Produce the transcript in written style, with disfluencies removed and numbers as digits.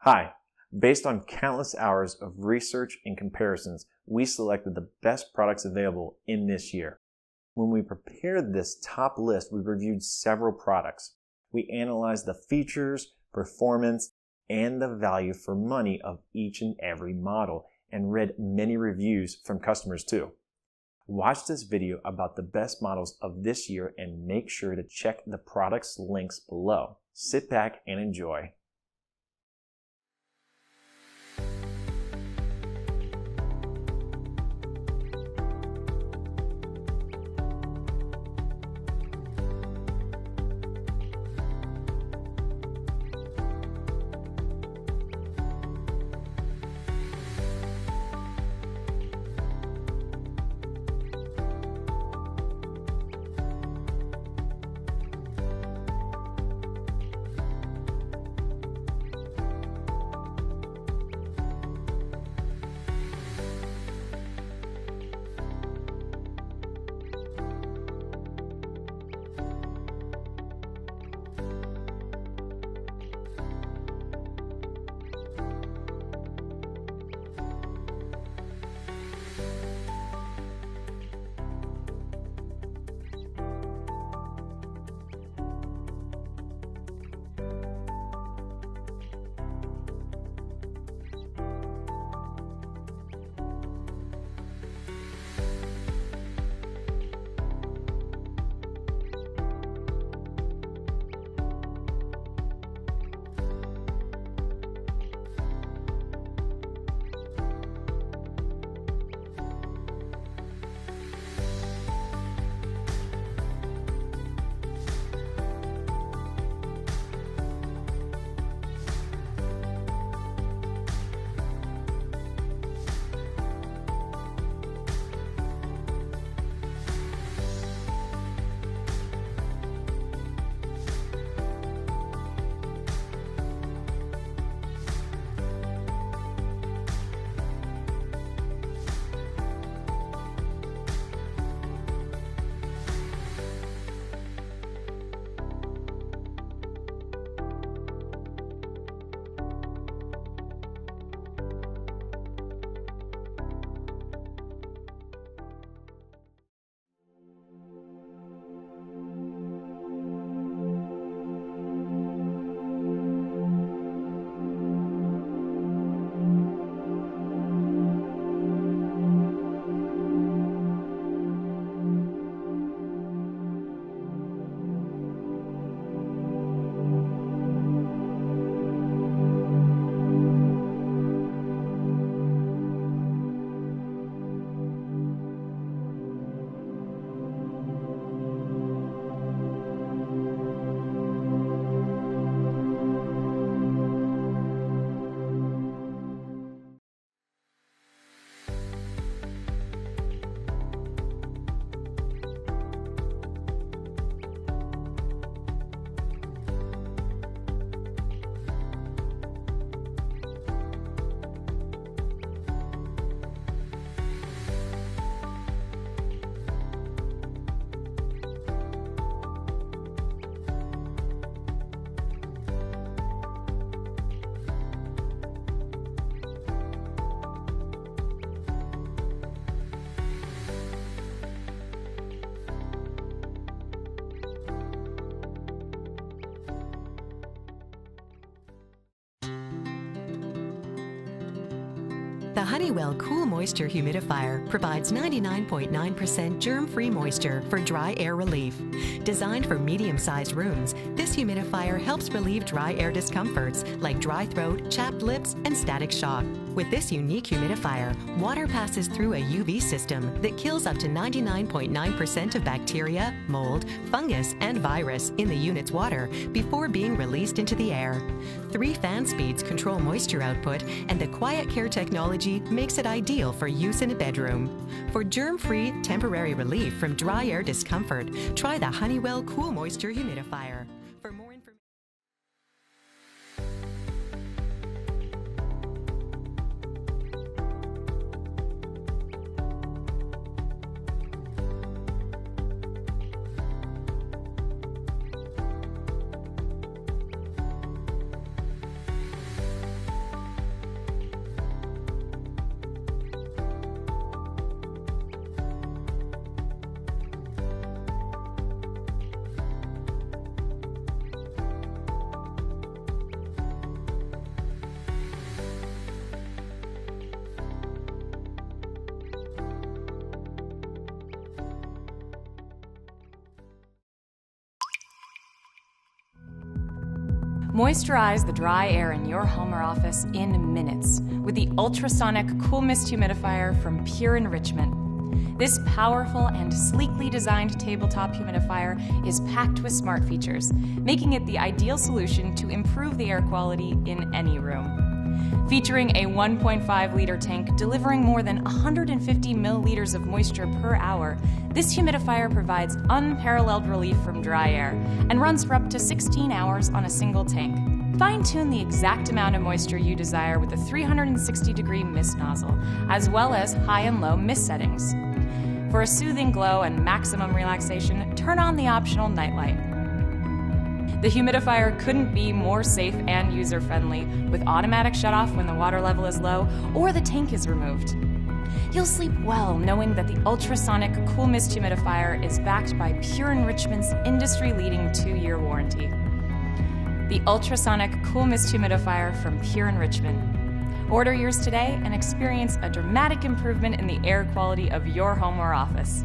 Hi, based on countless hours of research and comparisons, we selected the best products available in this year. When we prepared this top list, we reviewed several products. We analyzed the features, performance, and the value for money of each and every model, and read many reviews from customers too. Watch this video about the best models of this year and make sure to check the products links below. Sit back and enjoy. The Honeywell Cool Moisture Humidifier provides 99.9% germ-free moisture for dry air relief. Designed for medium-sized rooms, this humidifier helps relieve dry air discomforts like dry throat, chapped lips, and static shock. With this unique humidifier, water passes through a UV system that kills up to 99.9% of bacteria, mold, fungus, and virus in the unit's water before being released into the air. 3 fan speeds control moisture output, and the Quiet Care technology makes it ideal for use in a bedroom. For germ-free, temporary relief from dry air discomfort, try the Honeywell Cool Moisture Humidifier. For more information, Moisturize the dry air in your home or office in minutes with the ultrasonic Cool Mist Humidifier from Pure Enrichment. This powerful and sleekly designed tabletop humidifier is packed with smart features, making it the ideal solution to improve the air quality in any room. Featuring a 1.5-liter tank delivering more than 150 milliliters of moisture per hour, this humidifier provides unparalleled relief from dry air and runs for up to 16 hours on a single tank. Fine-tune the exact amount of moisture you desire with a 360-degree mist nozzle, as well as high and low mist settings. For a soothing glow and maximum relaxation, turn on the optional nightlight. The humidifier couldn't be more safe and user-friendly, with automatic shutoff when the water level is low or the tank is removed. You'll sleep well knowing that the ultrasonic Cool Mist Humidifier is backed by Pure Enrichment's industry-leading 2-year warranty. The ultrasonic Cool Mist Humidifier from Pure Enrichment. Order yours today and experience a dramatic improvement in the air quality of your home or office.